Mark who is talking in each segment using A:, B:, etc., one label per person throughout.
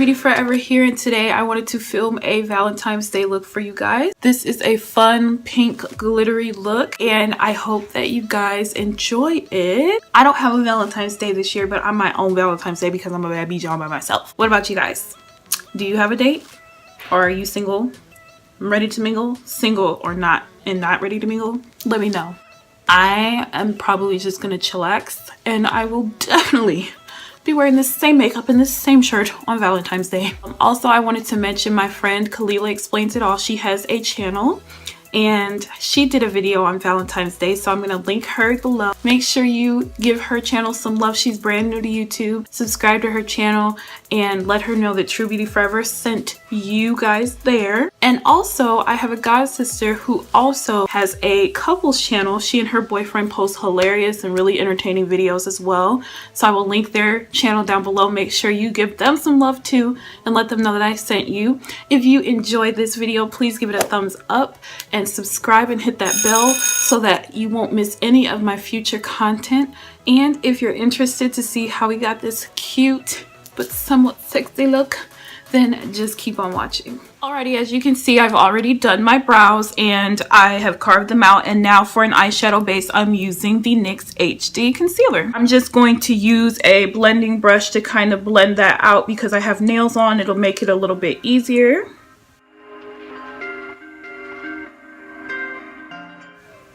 A: Beauty Forever here, and today I wanted to film a Valentine's Day look for you guys. This is a fun pink glittery look and I hope that you guys enjoy it. I don't have a Valentine's Day this year, but I'm my own Valentine's Day because I'm a bad bitch all by myself. What about you guys? Do you have a date? Or are you single? Ready to mingle? Single or not and not ready to mingle? Let me know. I am probably just gonna chillax and I will definitely be wearing the same makeup and the same shirt on Valentine's Day. Also, I wanted to mention my friend Kalila Explains It All. She has a channel and she did a video on Valentine's Day, so I'm gonna link her below. Make sure you give her channel some love. She's brand new to YouTube. Subscribe to her channel and let her know that True Beauty Forever sent you guys there. And also, I have a god sister who also has a couples channel. She and her boyfriend post hilarious and really entertaining videos as well. So I will link their channel down below. Make sure you give them some love too and let them know that I sent you. If you enjoyed this video, please give it a thumbs up and subscribe and hit that bell so that you won't miss any of my future content. And if you're interested to see how we got this cute but somewhat sexy look, then just keep on watching. Alrighty, as you can see, I've already done my brows and I have carved them out, and now for an eyeshadow base I'm using the NYX HD concealer. I'm just going to use a blending brush to kind of blend that out because I have nails on. It'll make it a little bit easier.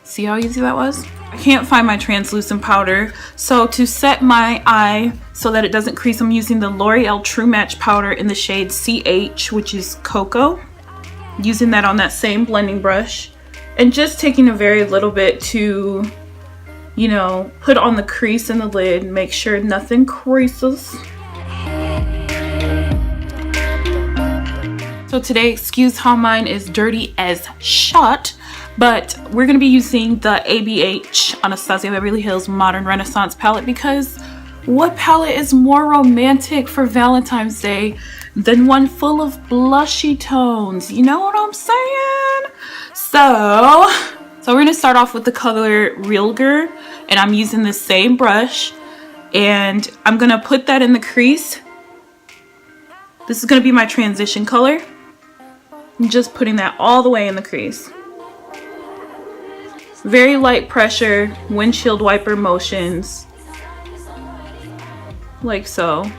A: See how easy that was? I can't find my translucent powder, so to set my eye so that it doesn't crease, I'm using the L'Oreal True Match powder in the shade CH, which is Cocoa. Using that on that same blending brush and just taking a very little bit to, you know, put on the crease in the lid, make sure nothing creases. So today, excuse how mine is dirty as shot, but we're going to be using the ABH Anastasia Beverly Hills Modern Renaissance palette because what palette is more romantic for Valentine's Day than one full of blushy tones? You know what I'm saying? So we're going to start off with the color Realger, and I'm using the same brush and I'm going to put that in the crease. This is going to be my transition color. I'm just putting that all the way in the crease. Very light pressure, windshield wiper motions, like so.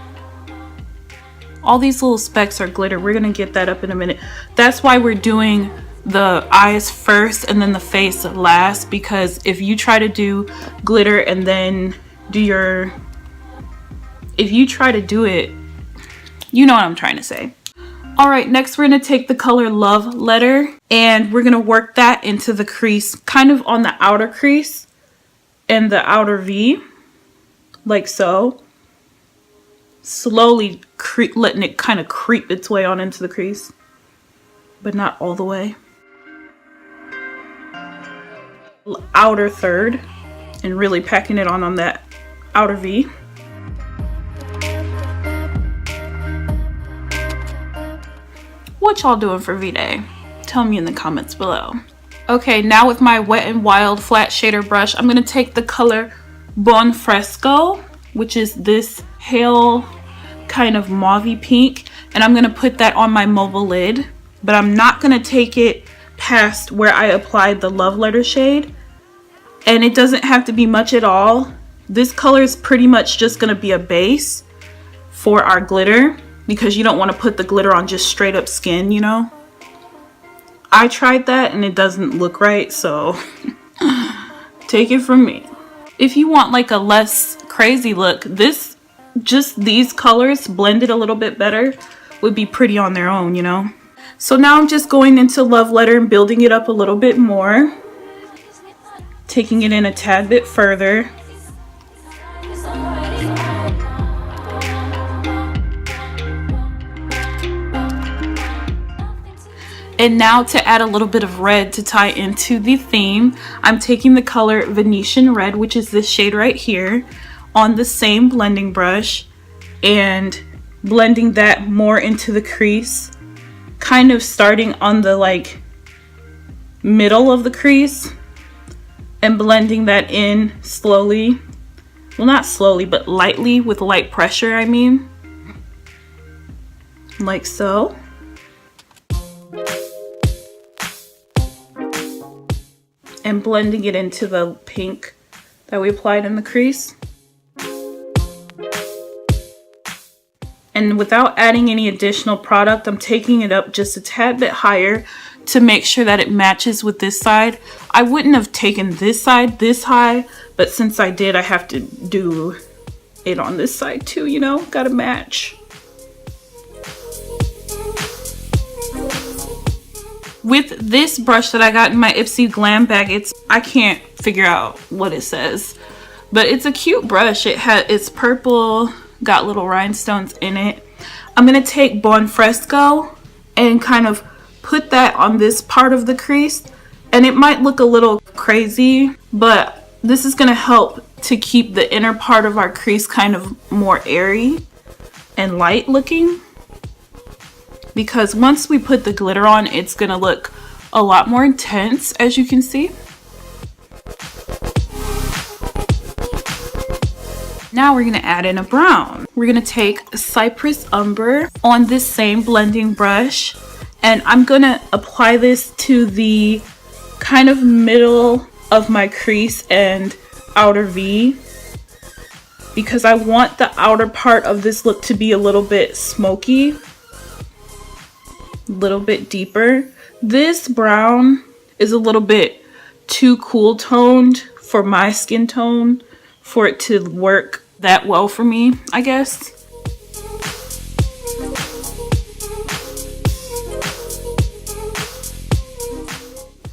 A: All these little specks are glitter. We're gonna get that up in a minute. That's why we're doing the eyes first and then the face last, because if you try to do glitter and then do your, if you try to do it, you know what I'm trying to say. All right, next we're gonna take the color Love Letter and we're gonna work that into the crease, kind of on the outer crease and the outer V, like so. Slowly letting it kind of creep its way on into the crease, but not all the way. Outer third and really packing it on that outer V. What y'all doing for V-Day? Tell me in the comments below. Okay, now with my Wet n Wild flat shader brush, I'm gonna take the color Bon Fresco, which is this pale kind of mauvey pink, and I'm gonna put that on my mobile lid, but I'm not gonna take it past where I applied the Love Letter shade, and it doesn't have to be much at all. This color is pretty much just gonna be a base for our glitter, because you don't want to put the glitter on just straight up skin, you know. I tried that and it doesn't look right, so take it from me. If you want like a less crazy look, just these colors blended a little bit better would be pretty on their own, you know. So now I'm just going into Love Letter and building it up a little bit more, taking it in a tad bit further. And now to add a little bit of red to tie into the theme, I'm taking the color Venetian Red, which is this shade right here, on the same blending brush and blending that more into the crease, kind of starting on the like middle of the crease and blending that in slowly. Well, not slowly, but lightly, with light pressure, I mean. like so. And blending it into the pink that we applied in the crease. And without adding any additional product, I'm taking it up just a tad bit higher to make sure that it matches with this side. I wouldn't have taken this side this high, but since I did, I have to do it on this side too, you know, gotta match. With this brush that I got in my Ipsy Glam bag, I can't figure out what it says, but it's a cute brush. It's purple, got little rhinestones in it. I'm gonna take Bon Fresco and kind of put that on this part of the crease, and it might look a little crazy, but this is gonna help to keep the inner part of our crease kind of more airy and light looking, because once we put the glitter on, it's gonna look a lot more intense, as you can see. Now we're gonna add in a brown. We're gonna take Cypress Umber on this same blending brush, and I'm gonna apply this to the kind of middle of my crease and outer V, because I want the outer part of this look to be a little bit smoky, a little bit deeper. This brown is a little bit too cool toned for my skin tone for it to work that well for me, I guess.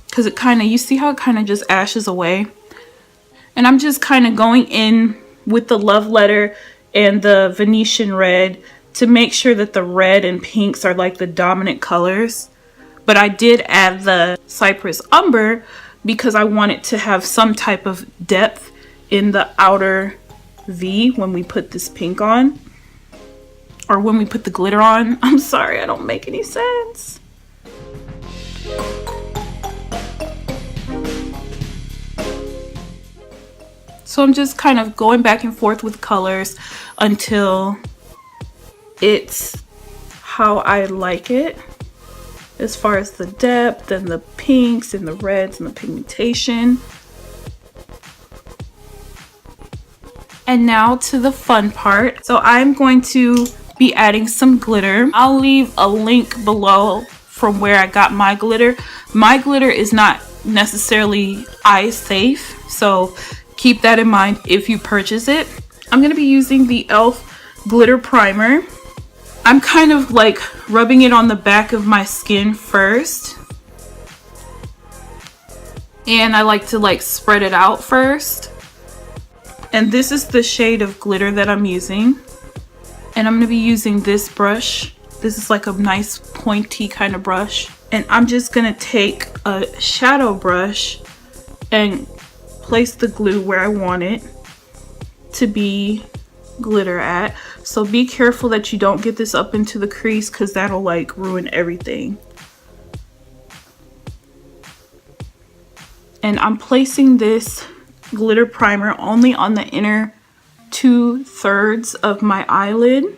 A: Because it kind of, you see how it kind of just ashes away? And I'm just kind of going in with the Love Letter and the Venetian Red to make sure that the red and pinks are like the dominant colors. But I did add the Cypress Umber because I want it to have some type of depth in the outer V when we put this pink on, or when we put the glitter on. I'm sorry, I don't make any sense. So I'm just kind of going back and forth with colors until it's how I like it, as far as the depth and the pinks and the reds and the pigmentation. And now to the fun part. So I'm going to be adding some glitter. I'll leave a link below from where I got my glitter. My glitter is not necessarily eye safe, so keep that in mind if you purchase it. I'm going to be using the e.l.f. glitter primer. I'm kind of like rubbing it on the back of my skin first, and I like to like spread it out first. And this is the shade of glitter that I'm using, and I'm going to be using this brush. This is like a nice pointy kind of brush, and I'm just going to take a shadow brush and place the glue where I want it to be glitter at. So be careful that you don't get this up into the crease, because that'll like ruin everything. And I'm placing this glitter primer only on the inner 2/3 of my eyelid.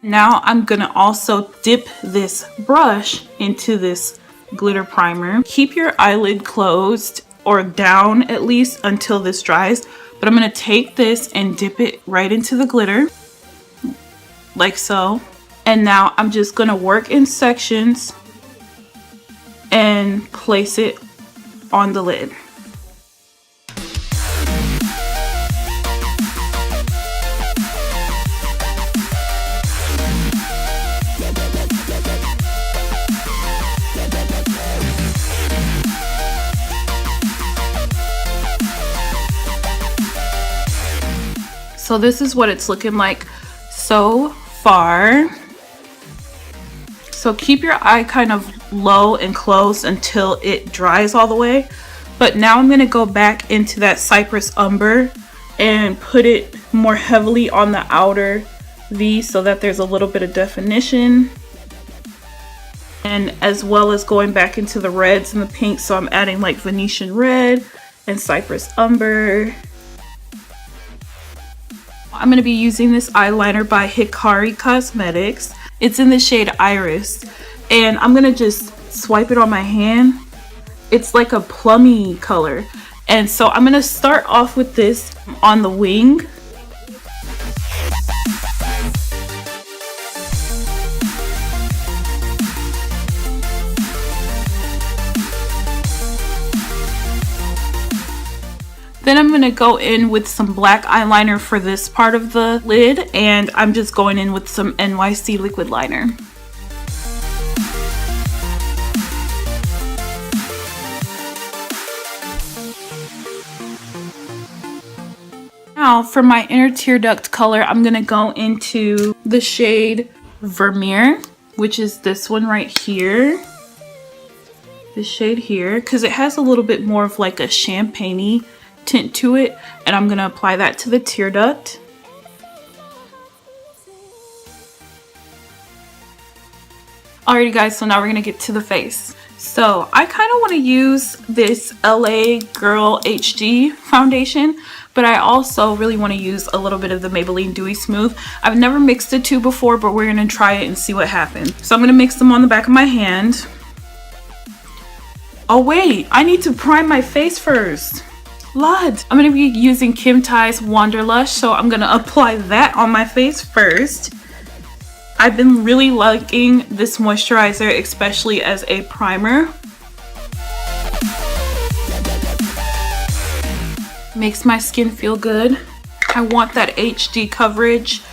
A: Now I'm gonna also dip this brush into this glitter primer. Keep your eyelid closed, or down at least, until this dries. But I'm gonna take this and dip it right into the glitter, like so. And now I'm just gonna work in sections and place it on the lid. So this is what it's looking like so far. So keep your eye kind of low and closed until it dries all the way. But now I'm going to go back into that Cypress Umber and put it more heavily on the outer V so that there's a little bit of definition. And as well as going back into the reds and the pinks. So I'm adding like Venetian Red and Cypress Umber. I'm going to be using this eyeliner by Hikari Cosmetics. It's in the shade Iris. And I'm going to just swipe it on my hand. It's like a plummy color. And so I'm going to start off with this on the wing. Then I'm going to go in with some black eyeliner for this part of the lid, and I'm just going in with some NYC liquid liner. Now for my inner tear duct color, I'm going to go into the shade Vermeer, which is this one right here. This shade here, because it has a little bit more of like a champagne-y tint to it, and I'm gonna apply that to the tear duct. Alrighty guys, so now we're gonna get to the face. So I kind of want to use this LA Girl HD foundation, but I also really want to use a little bit of the Maybelline Dewy Smooth. I've never mixed the two before, but we're gonna try it and see what happens. So I'm gonna mix them on the back of my hand. Oh wait, I need to prime my face first. Lud. I'm going to be using Kim Tai's Wanderlush, so I'm going to apply that on my face first. I've been really liking this moisturizer, especially as a primer. Makes my skin feel good. I want that HD coverage,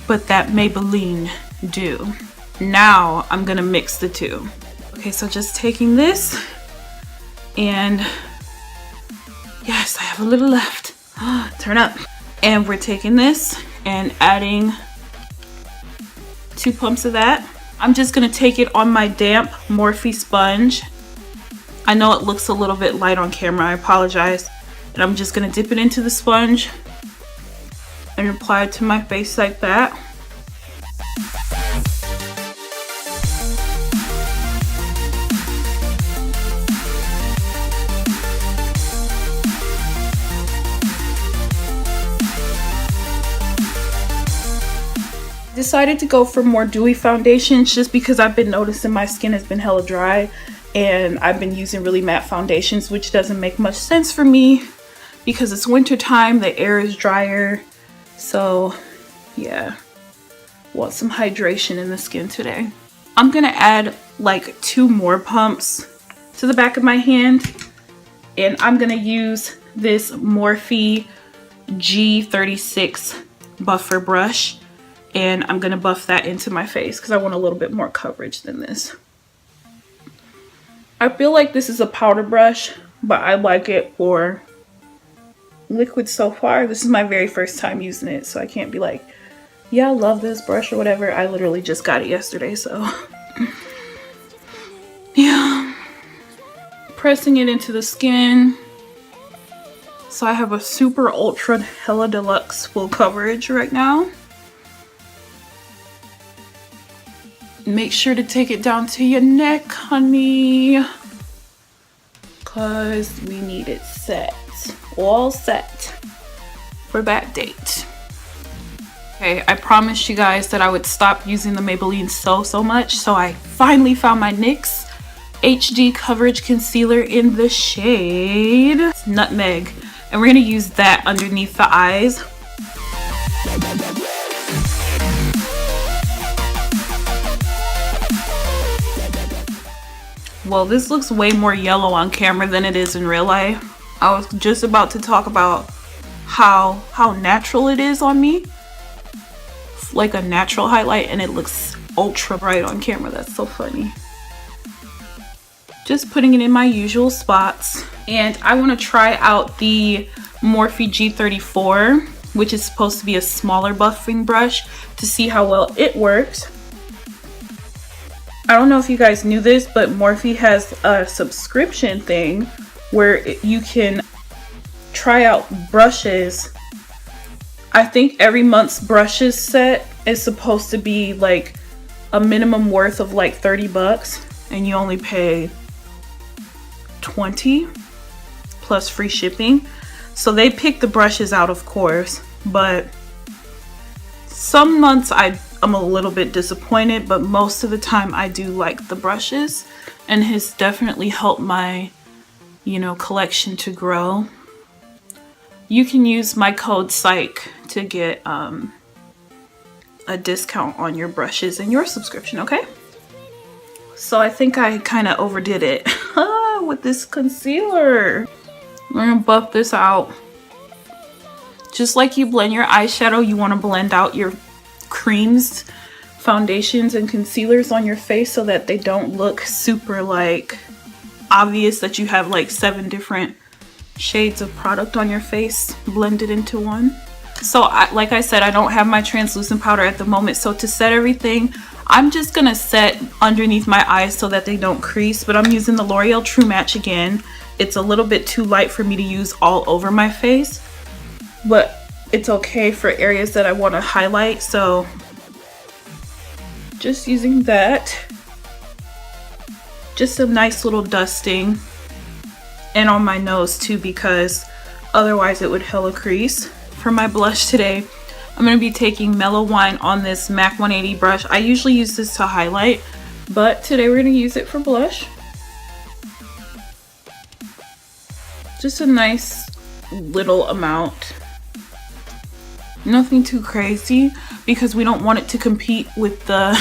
A: but that Maybelline dew. Now I'm going to mix the two. Okay, so just taking this and yes, I have a little left. Turn up. And we're taking this and adding 2 pumps of that. I'm just gonna take it on my damp Morphe sponge. I know it looks a little bit light on camera, I apologize. And I'm just gonna dip it into the sponge and apply it to my face like that. Decided to go for more dewy foundations just because I've been noticing my skin has been hella dry, and I've been using really matte foundations, which doesn't make much sense for me because it's winter time, the air is drier. So yeah, want some hydration in the skin today. I'm gonna add like 2 more pumps to the back of my hand, and I'm gonna use this Morphe G36 buffer brush. And I'm going to buff that into my face because I want a little bit more coverage than this. I feel like this is a powder brush, but I like it for liquid so far. This is my very first time using it, so I can't be like, yeah, I love this brush or whatever. I literally just got it yesterday, so yeah. Pressing it into the skin. So I have a super ultra hella deluxe full coverage right now. Make sure to take it down to your neck, honey, because we need it set, all set for that date. Okay, I promised you guys that I would stop using the Maybelline so much, so I finally found my NYX HD Coverage Concealer in the shade Nutmeg, and we're gonna use that underneath the eyes. Well, this looks way more yellow on camera than it is in real life. I was just about to talk about how natural it is on me. It's like a natural highlight, and it looks ultra bright on camera. That's so funny. Just putting it in my usual spots. And I want to try out the Morphe G34, which is supposed to be a smaller buffing brush, to see how well it works. I don't know if you guys knew this, but Morphe has a subscription thing where you can try out brushes. I think every month's brushes set is supposed to be like a minimum worth of like 30 bucks, and you only pay 20 plus free shipping. So they pick the brushes out, of course, but Some months I'm a little bit disappointed, but most of the time I do like the brushes, and has definitely helped my, you know, collection to grow. You can use my code PSYCH to get a discount on your brushes and your subscription, okay? So I think I kind of overdid it with this concealer. We're gonna buff this out. Just like you blend your eyeshadow, you want to blend out your creams, foundations, and concealers on your face so that they don't look super like obvious that you have like 7 different shades of product on your face blended into one. So like I said, I don't have my translucent powder at the moment, so to set everything, I'm just gonna set underneath my eyes so that they don't crease, but I'm using the L'Oreal True Match again. It's a little bit too light for me to use all over my face, but it's okay for areas that I want to highlight, so just using that. Just a nice little dusting, and on my nose too, because otherwise it would hella crease. For my blush today, I'm going to be taking Mellow Wine on this MAC 180 brush. I usually use this to highlight, but today we're going to use it for blush. Just a nice little amount. Nothing too crazy, because we don't want it to compete with the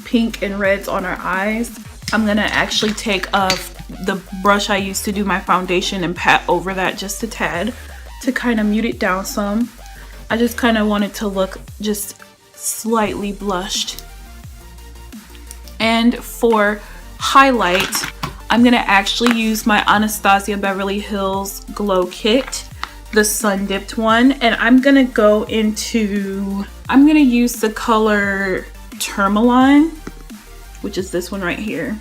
A: pink and reds on our eyes. I'm going to actually take the brush I used to do my foundation and pat over that just a tad to kind of mute it down some. I just kind of wanted to look just slightly blushed. And for highlight, I'm going to actually use my Anastasia Beverly Hills Glow Kit, the Sun Dipped one, and I'm going to use the color Tourmaline, which is this one right here.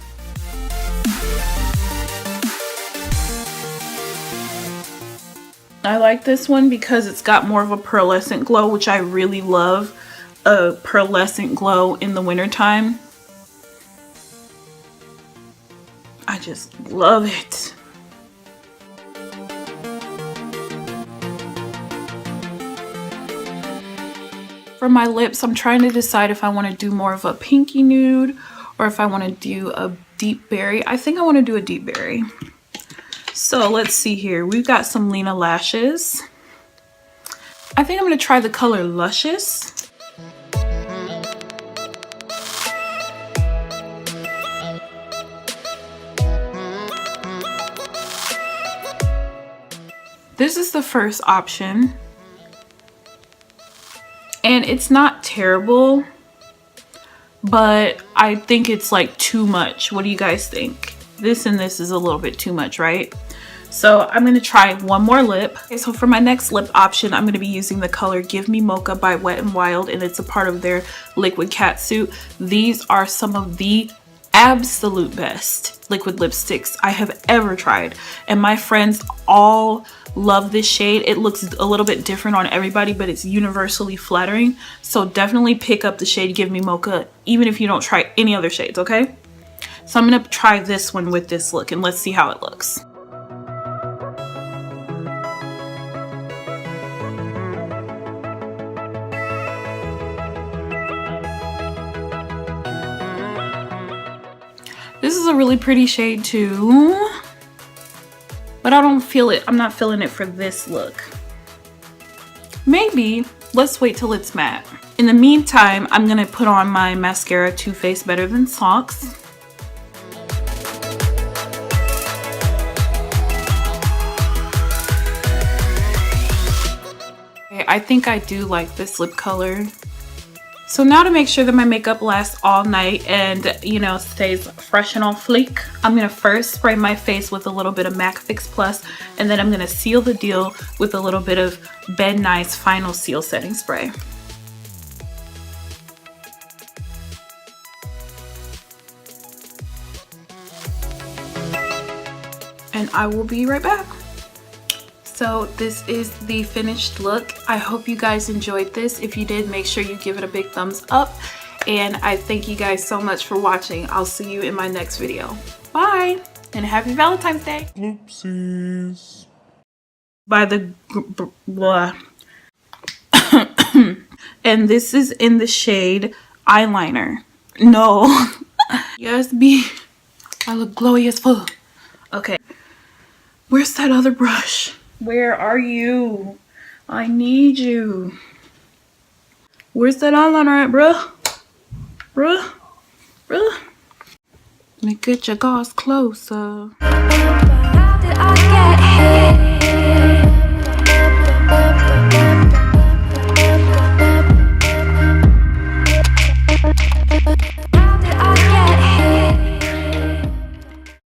A: I like this one because it's got more of a pearlescent glow, which I really love, a pearlescent glow in the wintertime. I just love it. For my lips, I'm trying to decide if I want to do more of a pinky nude or if I want to do a deep berry. I think I want to do a deep berry. So let's see here. We've got some Lena Lashes. I think I'm going to try the color Luscious. This is the first option. And it's not terrible, but I think it's like too much. What do you guys think? This and this is a little bit too much, right? So I'm going to try one more lip. Okay, so for my next lip option, I'm going to be using the color Give Me Mocha by Wet n Wild, and it's a part of their liquid catsuit. These are some of the absolute best liquid lipsticks I have ever tried, and my friends all love this shade. It looks a little bit different on everybody, but it's universally flattering. So definitely pick up the shade Give Me Mocha, even if you don't try any other shades, okay? So I'm going to try this one with this look, and let's see how it looks. This is a really pretty shade too, but I don't feel it. I'm not feeling it for this look. Maybe let's wait till it's matte. In the meantime, I'm gonna put on my mascara Too Faced Better Than Socks. Okay, I think I do like this lip color. So now to make sure that my makeup lasts all night and, you know, stays fresh and on fleek, I'm going to first spray my face with a little bit of MAC Fix Plus, and then I'm going to seal the deal with a little bit of Ben Nye's Final Seal Setting Spray. And I will be right back. So this is the finished look. I hope you guys enjoyed this. If you did, make sure you give it a big thumbs up. And I thank you guys so much for watching. I'll see you in my next video. Bye! And happy Valentine's Day! Oopsies. By the... And this is in the shade eyeliner. No. Yes, B. I look glowy as fuck. Okay. Where's that other brush? Where are you? I need you. Where's that eyeliner at, bruh? Bruh? Bruh? Let me get your gauze closer. How did I get here?